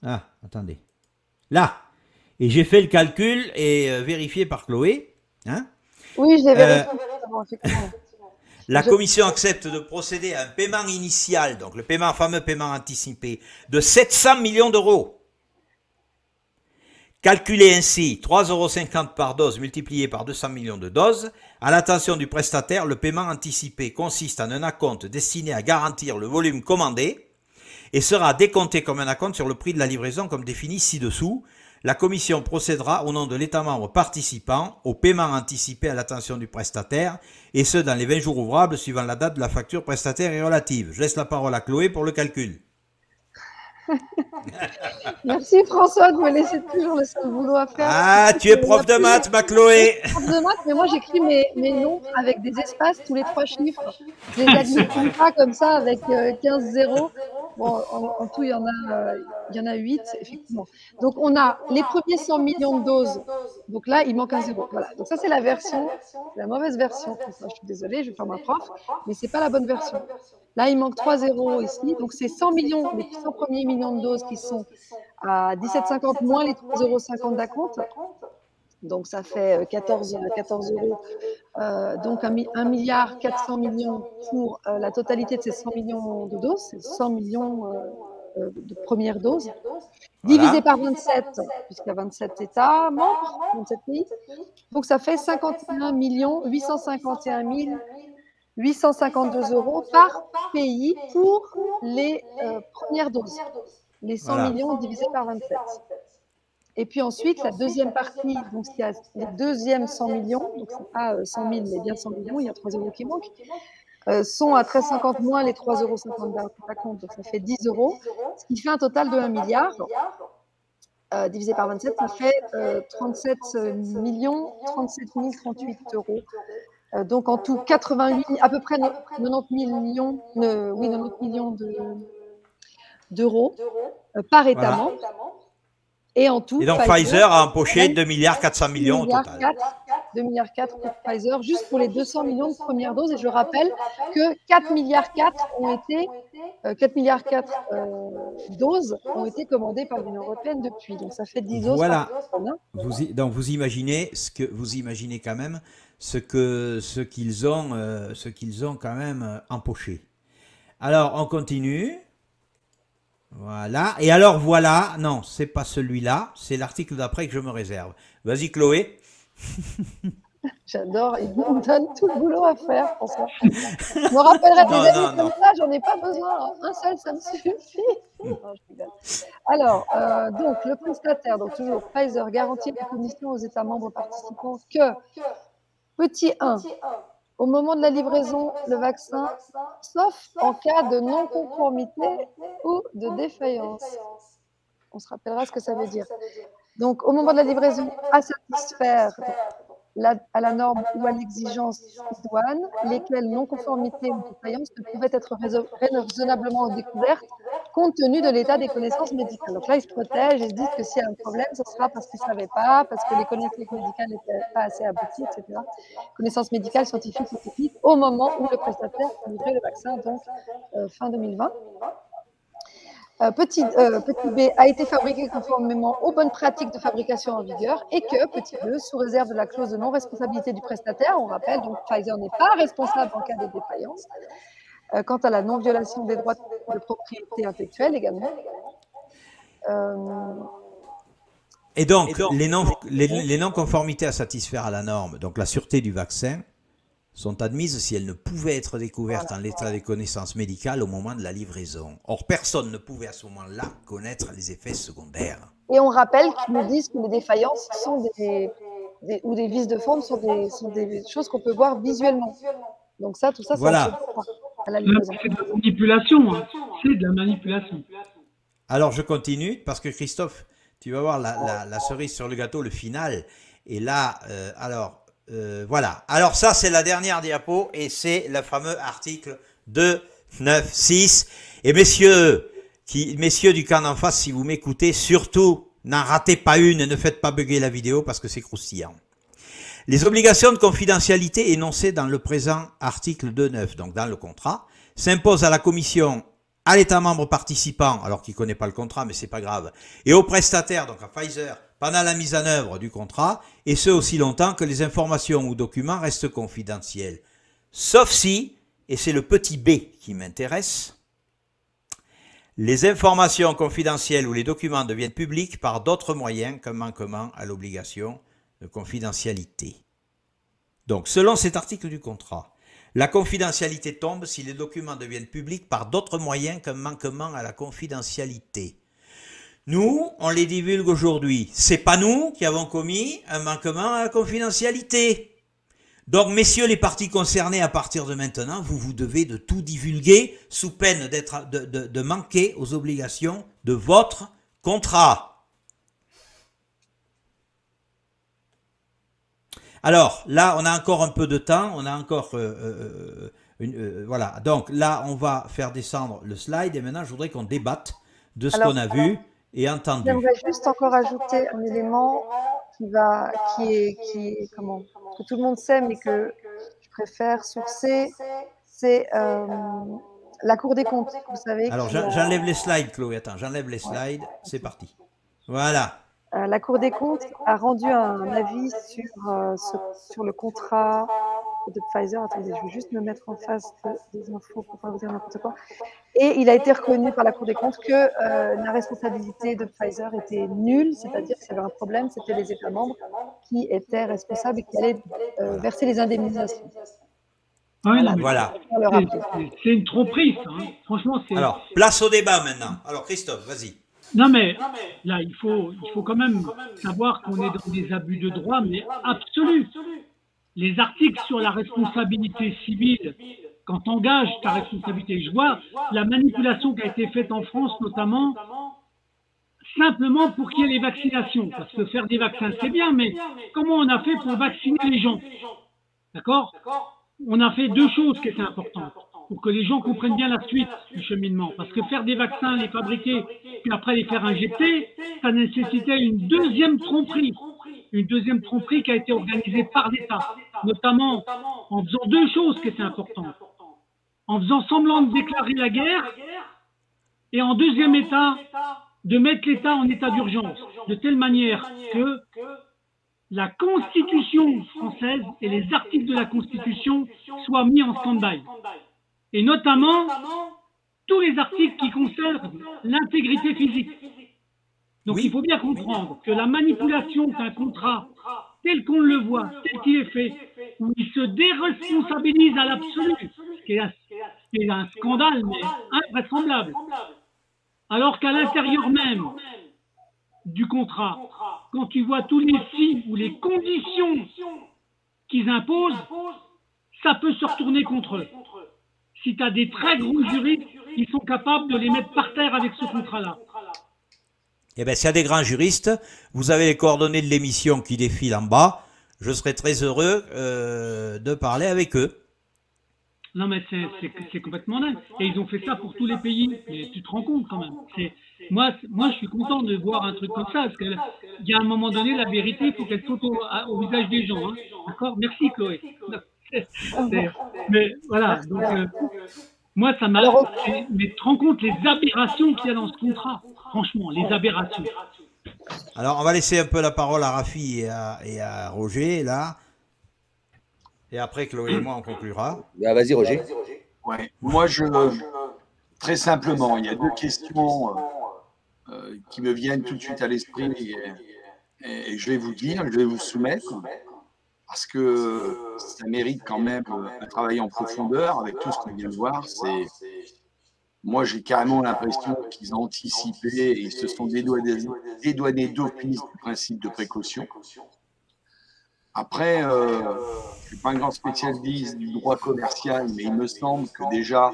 ah, attendez, là, et j'ai fait le calcul et vérifié par Chloé, hein, Oui, je l'ai vérifié. Effectivement. la commission accepte de procéder à un paiement initial, donc le fameux paiement anticipé, de 700 millions d'euros. Calculé ainsi, 3,50 € par dose multiplié par 200 millions de doses. À l'attention du prestataire, le paiement anticipé consiste en un acompte destiné à garantir le volume commandé et sera décompté comme un acompte sur le prix de la livraison comme défini ci-dessous. La commission procédera au nom de l'État membre participant au paiement anticipé à l'attention du prestataire, et ce dans les 20 jours ouvrables suivant la date de la facture prestataire et relative. Je laisse la parole à Chloé pour le calcul. Merci François de me laisser toujours le seul boulot à faire. Ah, tu es prof de maths, ma Chloé. Prof de maths, mais moi j'écris mes noms avec des espaces tous les 3 chiffres. Je les additionne pas comme ça avec 15 zéros. Bon, en tout, il y en a 8, effectivement. Donc, on a les premiers 100 millions de doses. Donc là, il manque un zéro. Voilà. Donc ça, c'est la version, la mauvaise version. Je suis désolée, je vais faire ma prof, mais c'est pas la bonne version. Là, il manque 3 zéros ici. Donc, c'est 100 millions, les 100 premiers millions de doses qui sont à 17,50 moins les 3,50 € d'acompte. Donc, ça fait 14 euros. Donc, 1,4 milliard pour la totalité de ces 100 millions de doses. C'est 100 millions de premières doses. Divisé par 27, puisqu'il y a 27 États membres, 27 pays. Donc, ça fait 51 851 852 € par pays pour les premières doses. Les 100 millions divisés par 27. Et puis ensuite, la deuxième partie, donc il y a les deuxièmes 100 millions, donc ce n'est pas 100 000, mais bien 100 millions, il y a 3 euros qui manquent, sont à 13,50 moins les 3,50 € d'acompte, donc ça fait 10 €, ce qui fait un total de 1 milliard. Divisé par 27, ça fait 37 038 €. Donc en tout, 88, à peu près 90 millions, 90 millions d'euros par État membre. Et en tout, et donc Pfizer a empoché 2,4 milliards au total. 2,4 milliards pour Pfizer, juste pour les 200 millions de premières doses. Et je rappelle que 4,4 milliards ont été 4,4 milliards doses ont été commandées par l'Union européenne depuis. Donc ça fait 10 doses. Voilà. Donc vous imaginez quand même ce qu'ils ont quand même empoché. Alors on continue. Voilà. Et alors voilà, non, c'est pas celui-là, c'est l'article d'après que je me réserve. Vas-y Chloé. J'adore, il me donne tout le boulot à faire, François. Je me rappellerai des amis comme ça, j'en ai pas besoin. Un seul, ça me suffit. Non, je rigole. Alors, donc, le prestataire, donc toujours Pfizer, garantit la commission aux États membres participants que, petit 1, au moment de la livraison, le vaccin, sauf en cas de non-conformité ou de défaillance. On se rappellera ce que ça veut dire. Donc, au moment de la livraison, à satisfaire à la norme ou à l'exigence douane, lesquelles non-conformité ou défaillance ne pouvaient être raisonnablement découvertes compte tenu de l'état des connaissances médicales. Donc là, ils se protègent, ils se disent que s'il y a un problème, ce sera parce qu'ils ne savaient pas, parce que les connaissances médicales n'étaient pas assez abouties, etc. Connaissances médicales, scientifiques ou techniques, au moment où le prestataire a livré le vaccin, donc fin 2020. Petit b a été fabriqué conformément aux bonnes pratiques de fabrication en vigueur et que, petit b, sous réserve de la clause de non-responsabilité du prestataire, on rappelle, donc Pfizer n'est pas responsable en cas de défaillance, quant à la non-violation des droits de propriété intellectuelle également. Et donc, les non-conformités à satisfaire à la norme, donc la sûreté du vaccin, sont admises si elles ne pouvaient être découvertes en l'état des connaissances médicales au moment de la livraison. Or, personne ne pouvait à ce moment-là connaître les effets secondaires. Et on rappelle qu'ils nous disent que les défaillances sont ou des vices de forme sont des choses qu'on peut voir visuellement. Donc ça, tout ça, voilà. C'est de la manipulation. Hein. C'est de la manipulation. Alors, je continue parce que Christophe, tu vas voir la cerise sur le gâteau, le final. Et là, voilà. Alors ça, c'est la dernière diapo et c'est le fameux article 296. Et messieurs du camp d'en face, si vous m'écoutez, surtout, n'en ratez pas une et ne faites pas bugger la vidéo parce que c'est croustillant. Les obligations de confidentialité énoncées dans le présent article 2.9, donc dans le contrat, s'imposent à la Commission, à l'État membre participant, alors qu'il ne connaît pas le contrat, mais c'est pas grave, et au prestataire, donc à Pfizer, pendant la mise en œuvre du contrat, et ce aussi longtemps que les informations ou documents restent confidentiels. Sauf si, et c'est le petit b qui m'intéresse, les informations confidentielles ou les documents deviennent publics par d'autres moyens qu'un manquement à l'obligation de confidentialité. Donc, selon cet article du contrat, la confidentialité tombe si les documents deviennent publics par d'autres moyens qu'un manquement à la confidentialité. Nous, on les divulgue aujourd'hui. C'est pas nous qui avons commis un manquement à la confidentialité. Donc, messieurs les parties concernées, à partir de maintenant, vous devez de tout divulguer sous peine de manquer aux obligations de votre contrat. Alors, là, on a encore un peu de temps, on a encore... voilà, donc là, on va faire descendre le slide et maintenant, je voudrais qu'on débatte de ce qu'on a vu et entendu. J'aimerais juste encore ajouter un élément qui est comment, que tout le monde sait, mais que je préfère sourcer, c'est la Cour des comptes, vous savez. Alors, j'enlève les slides, Chloé, attends, j'enlève les slides, c'est parti. Voilà. La Cour des comptes a rendu un avis sur le contrat de Pfizer. Attendez, je vais juste me mettre en face des infos pour ne pas vous dire n'importe quoi. Et il a été reconnu par la Cour des comptes que la responsabilité de Pfizer était nulle, c'est-à-dire que s'il y avait un problème, c'était les États membres qui étaient responsables et qui allaient verser les indemnisations. Ah oui, voilà. C'est une tromperie, ça. Hein. Franchement, c'est... Alors, place au débat maintenant. Alors, Christophe, vas-y. Non, mais là, il faut quand même savoir qu'on est dans des abus de droit, mais absolus. Les articles sur la responsabilité civile, quand tu engages ta responsabilité, je vois la manipulation qui a été faite en France, notamment, simplement pour qu'il y ait les vaccinations. Parce que faire des vaccins, c'est bien, mais comment on a fait pour vacciner les gens? D'accord? On a fait deux choses qui étaient importantes pour que les gens comprennent bien la suite du cheminement. Parce que faire des vaccins, les fabriquer, puis après les faire injecter, ça nécessitait une deuxième tromperie. Une deuxième tromperie qui a été organisée par l'État, notamment en faisant deux choses qui étaient importantes. En faisant semblant de déclarer la guerre, et en deuxième état, de mettre l'État en état d'urgence, de telle manière que la Constitution française et les articles de la Constitution soient mis en stand-by. Et notamment, tous les articles qui concernent l'intégrité physique. Donc il faut bien comprendre que la manipulation d'un contrat, tel qu'on le voit, tel qu'il est fait, où il se déresponsabilise à l'absolu, ce qui est un scandale, mais invraisemblable, alors qu'à l'intérieur même du contrat, quand tu vois tous les si ou les conditions qu'ils imposent, ça peut se retourner contre eux. Si tu as des très gros juristes, ils sont capables de les mettre par terre avec ce contrat-là. Eh bien, s'il y a des grands juristes, vous avez les coordonnées de l'émission qui défilent en bas. Je serai très heureux de parler avec eux. Non, mais c'est complètement dingue. Et ils ont fait ça pour tous les pays. Et tu te rends compte quand même. Moi, je suis content de voir un truc comme ça. Parce qu'il y a un moment donné, la vérité, il faut qu'elle saute au visage des gens. Hein. D'accord? Merci, Chloé. Mais voilà. Donc, moi, ça m'a... Mais tu te rends compte les aberrations qu'il y a dans ce contrat. Franchement, les aberrations. Alors, on va laisser un peu la parole à Rafi et à Roger, là. Et après, Chloé et moi, on conclura. Ah, vas-y, Roger. Ouais. Moi, très simplement, il y a deux questions qui me viennent tout de suite à l'esprit Et je vais vous dire, je vais vous soumettre, parce que ça mérite quand même un travail en profondeur avec tout ce qu'on vient de voir. Moi, j'ai carrément l'impression qu'ils ont anticipé et ils se sont dédouanés d'office du principe de précaution. Après, je ne suis pas un grand spécialiste du droit commercial, mais il me semble que déjà,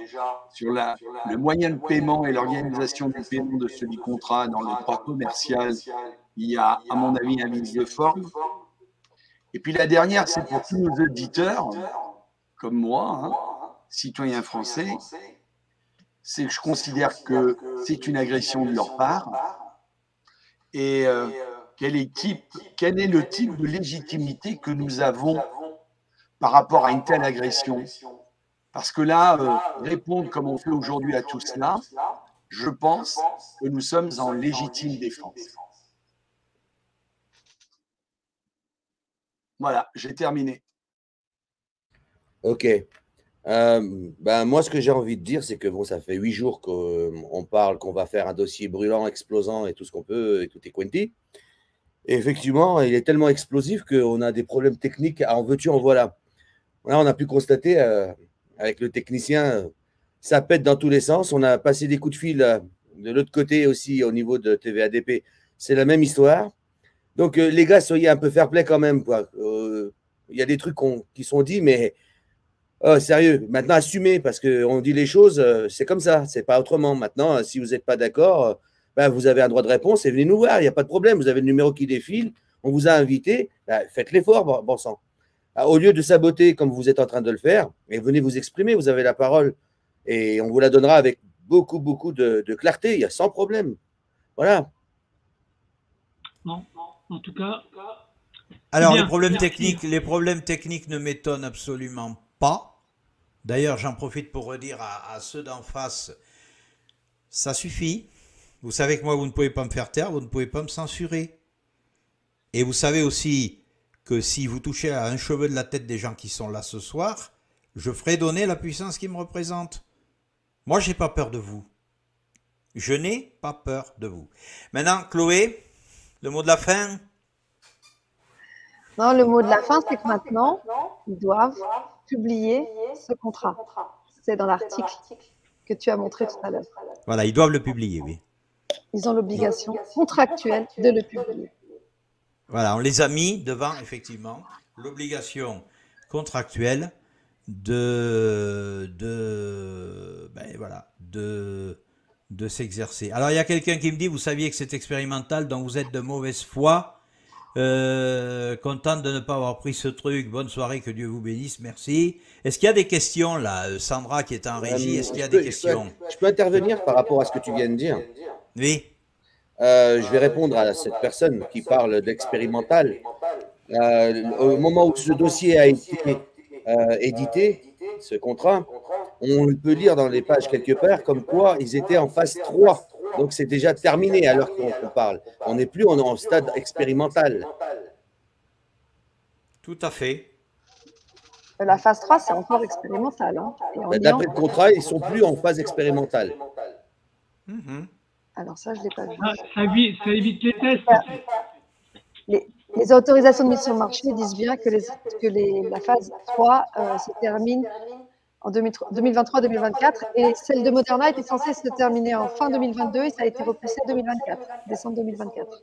sur le moyen de paiement et l'organisation du paiement de ce contrat dans le droit commercial, il y a, à mon avis, un vice de forme. Et puis la dernière, c'est pour tous nos auditeurs, comme moi, hein, citoyens français, c'est que je considère que c'est une agression de leur part. Et quel est le type de légitimité que nous avons par rapport à une telle agression? Parce que là, répondre comme on fait aujourd'hui à tout cela, je pense que nous sommes en légitime défense. Voilà, j'ai terminé. Ok. Moi, ce que j'ai envie de dire, c'est que bon, ça fait 8 jours qu'on parle qu'on va faire un dossier brûlant, explosant et tout ce qu'on peut, et tout est quanti. Et effectivement, il est tellement explosif qu'on a des problèmes techniques. En veux-tu, en voilà. Là, on a pu constater avec le technicien, ça pète dans tous les sens. On a passé des coups de fil de l'autre côté aussi au niveau de TVADP. C'est la même histoire. Donc, les gars, soyez un peu fair-play quand même, quoi. Il y a des trucs qui sont dits, mais sérieux, maintenant assumez, parce qu'on dit les choses, c'est comme ça, c'est pas autrement. Maintenant, si vous n'êtes pas d'accord, vous avez un droit de réponse et venez nous voir, il n'y a pas de problème. Vous avez le numéro qui défile, on vous a invité, faites l'effort, bon sang. Au lieu de saboter comme vous êtes en train de le faire, et venez vous exprimer, vous avez la parole, et on vous la donnera avec beaucoup, beaucoup de clarté, il y a sans problème. Voilà. Non, en tout cas. Alors, bien, les problèmes techniques ne m'étonnent absolument pas. D'ailleurs, j'en profite pour redire à ceux d'en face, ça suffit. Vous savez que moi, vous ne pouvez pas me faire taire, vous ne pouvez pas me censurer. Et vous savez aussi que si vous touchez à un cheveu de la tête des gens qui sont là ce soir, je ferai donner la puissance qui me représente. Moi, je n'ai pas peur de vous. Je n'ai pas peur de vous. Maintenant, Chloé, le mot de la fin? Non, le mot de la fin, c'est que maintenant, ils doivent publier ce contrat. C'est dans l'article que tu as montré tout à l'heure. Voilà, ils doivent le publier, oui. Ils ont l'obligation contractuelle de le publier. Voilà, on les a mis devant, effectivement, l'obligation contractuelle de s'exercer. Alors, il y a quelqu'un qui me dit, vous saviez que c'est expérimental, donc vous êtes de mauvaise foi. Contente de ne pas avoir pris ce truc. Bonne soirée, que Dieu vous bénisse, merci. Est-ce qu'il y a des questions là, Sandra qui est en régie, est-ce qu'il y a des questions? Je peux intervenir par rapport à ce que tu viens de dire? Oui. Je vais répondre à cette personne qui parle d'expérimental. Au moment où ce dossier a été édité, ce contrat, on peut lire dans les pages quelque part comme quoi ils étaient en phase 3. Donc, c'est déjà terminé à l'heure qu'on parle. On n'est plus en stade expérimental. Tout à fait. La phase 3, c'est encore expérimental. Hein. D'après le contrat, ils ne sont plus en phase expérimentale. Alors ça, je ne l'ai pas vu. Ça évite les tests. Les autorisations de mise sur le marché disent bien que la phase 3 se termine en 2023-2024 et celle de Moderna était censée se terminer en fin 2022 et ça a été repoussé à 2024, décembre 2024.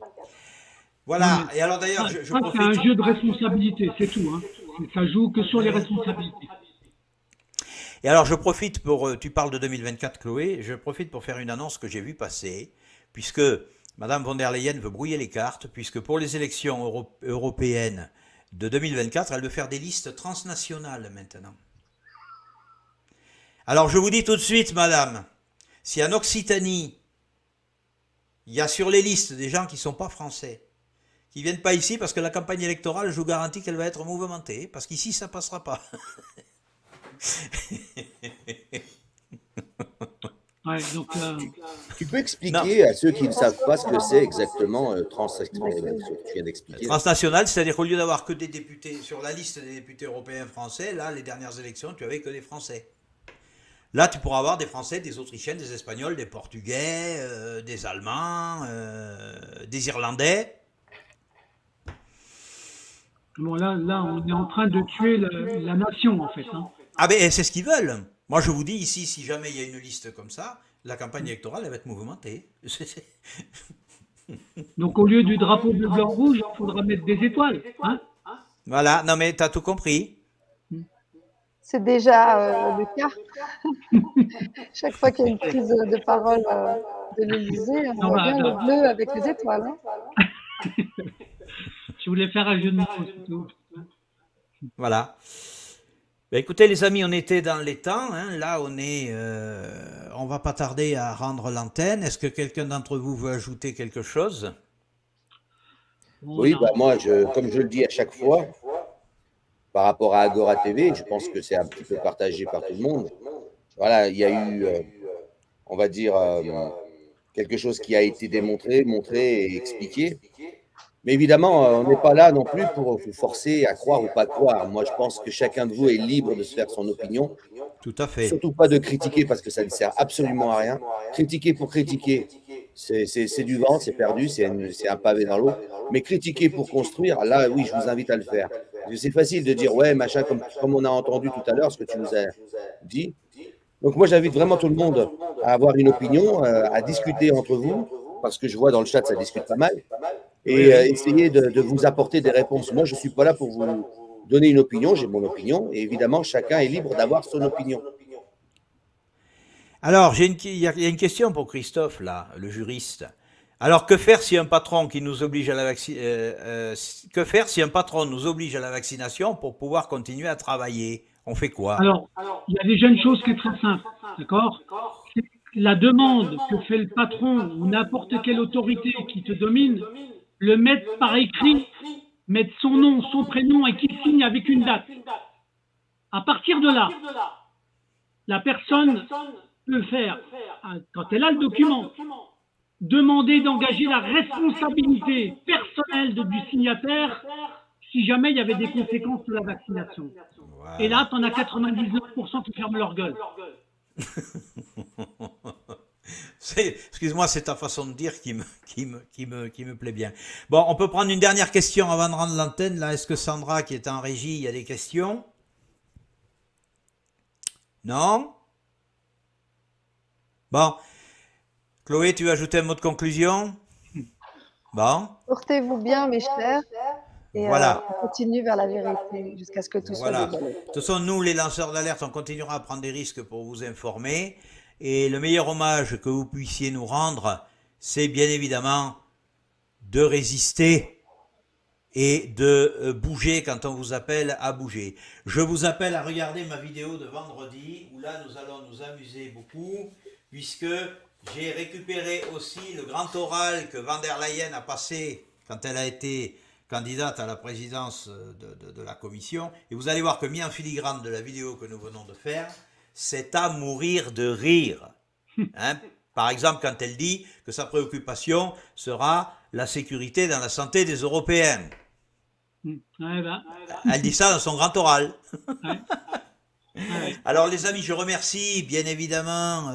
Voilà, et alors d'ailleurs, je profite... C'est un jeu de responsabilité, c'est tout. Hein. Ça joue que sur les responsabilités. Et alors, je profite pour... Tu parles de 2024, Chloé, je profite pour faire une annonce que j'ai vue passer, puisque Madame von der Leyen veut brouiller les cartes, puisque pour les élections européennes de 2024, elle veut faire des listes transnationales maintenant. Alors, je vous dis tout de suite, madame, si en Occitanie, il y a sur les listes des gens qui ne sont pas français, qui ne viennent pas ici parce que la campagne électorale, je vous garantis qu'elle va être mouvementée, parce qu'ici, ça ne passera pas. Ouais, donc, tu peux expliquer à ceux qui ne savent pas ce que c'est exactement transnational, ce que tu viens d'expliquer. Transnational, c'est-à-dire qu'au lieu d'avoir que des députés sur la liste des députés européens français, là, les dernières élections, tu avais que des Français. Là, tu pourras avoir des Français, des Autrichiens, des Espagnols, des Portugais, des Allemands, des Irlandais. Bon, là, on est en train de tuer la nation, en fait. Hein. Ah ben c'est ce qu'ils veulent. Moi je vous dis ici, si jamais il y a une liste comme ça, la campagne électorale elle va être mouvementée. Donc, au lieu du drapeau bleu, blanc, rouge, il faudra mettre des étoiles. Hein. Voilà, non mais t'as tout compris. C'est déjà le cas. Chaque fois qu'il y a une prise de parole de l'Élysée, on voit bien le bleu avec les étoiles. Hein. Je voulais faire un jeu de mots, c'est tout. Voilà. Ben, écoutez les amis, on était dans les temps. Hein. Là on va pas tarder à rendre l'antenne. Est-ce que quelqu'un d'entre vous veut ajouter quelque chose? Oui, bah moi, comme je le dis à chaque fois, par rapport à Agora TV, je pense que c'est un petit peu partagé par tout le monde. Voilà, il y a eu, on va dire, quelque chose qui a été démontré, montré et expliqué. Mais évidemment, on n'est pas là non plus pour vous forcer à croire ou pas croire. Moi, je pense que chacun de vous est libre de se faire son opinion. Tout à fait. Surtout pas de critiquer parce que ça ne sert absolument à rien. Critiquer pour critiquer, c'est du vent, c'est perdu, c'est un pavé dans l'eau. Mais critiquer pour construire, là, oui, je vous invite à le faire. C'est facile de dire, ouais, machin, comme on a entendu tout à l'heure, ce que tu nous as dit. Donc moi, j'invite vraiment tout le monde à avoir une opinion, à discuter entre vous, parce que je vois dans le chat, ça discute pas mal, et essayer de vous apporter des réponses. Moi, je ne suis pas là pour vous donner une opinion, j'ai mon opinion, et évidemment, chacun est libre d'avoir son opinion. Alors, il y a une question pour Christophe, là, le juriste. Alors, que faire si un patron qui nous oblige à la que faire si un patron nous oblige à la vaccination pour pouvoir continuer à travailler? On fait quoi? Alors, il y a déjà une chose qui est très simple, d'accord? La demande que fait le patron ou n'importe quelle autorité qui te domine, le mettre par écrit, mettre son nom, son prénom et qu'il signe avec une date. À partir de là, la personne peut faire, quand elle a le document, demander d'engager la responsabilité personnelle du signataire si jamais il y avait des conséquences de la vaccination. Voilà. Et là, tu en as 99% qui ferment leur gueule. Excuse-moi, c'est ta façon de dire qui me plaît bien. Bon, on peut prendre une dernière question avant de rendre l'antenne. Là, est-ce que Sandra, qui est en régie, il y a des questions? Non? Bon. Chloé, tu veux ajouter un mot de conclusion? Bon. Portez-vous bien, mes chers. Et voilà. On continue vers la vérité jusqu'à ce que tout soit dévoilé. De toute façon, nous, les lanceurs d'alerte, on continuera à prendre des risques pour vous informer. Et le meilleur hommage que vous puissiez nous rendre, c'est bien évidemment de résister et de bouger quand on vous appelle à bouger. Je vous appelle à regarder ma vidéo de vendredi, où là, nous allons nous amuser beaucoup, puisque j'ai récupéré aussi le grand oral que Van der Leyen a passé quand elle a été candidate à la présidence de la commission. Et vous allez voir que mis en filigrane de la vidéo que nous venons de faire, c'est à mourir de rire. Hein? Par exemple, quand elle dit que sa préoccupation sera la sécurité dans la santé des Européens. Elle dit ça dans son grand oral. Alors les amis, je remercie bien évidemment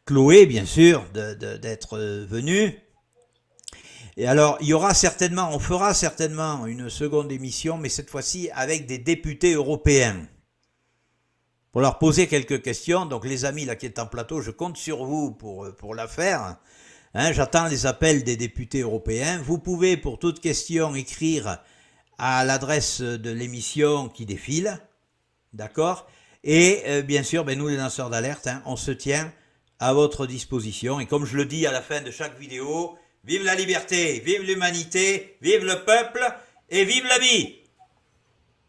Chloé, bien sûr, d'être venue. Et alors, il y aura certainement, on fera certainement une seconde émission, mais cette fois-ci avec des députés européens, pour leur poser quelques questions. Donc les amis là qui est en plateau, je compte sur vous pour la faire. Hein, j'attends les appels des députés européens. Vous pouvez pour toute question écrire à l'adresse de l'émission qui défile, d'accord? Et bien sûr, nous les lanceurs d'alerte, hein, on se tient à votre disposition. Et comme je le dis à la fin de chaque vidéo, vive la liberté, vive l'humanité, vive le peuple et vive la vie.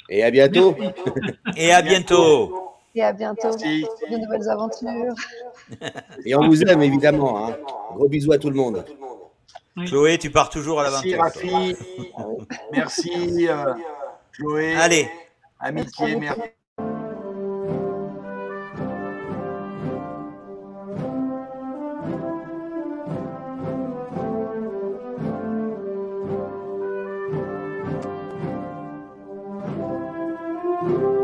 Et à bientôt. Et à bientôt. Et à bientôt. De nouvelles aventures. Et on vous aime évidemment. Hein. Gros bisous à tout le monde. Chloé, tu pars toujours à l'aventure. Merci Rafi. Merci Chloé. Allez. Amitié, merci. Thank you.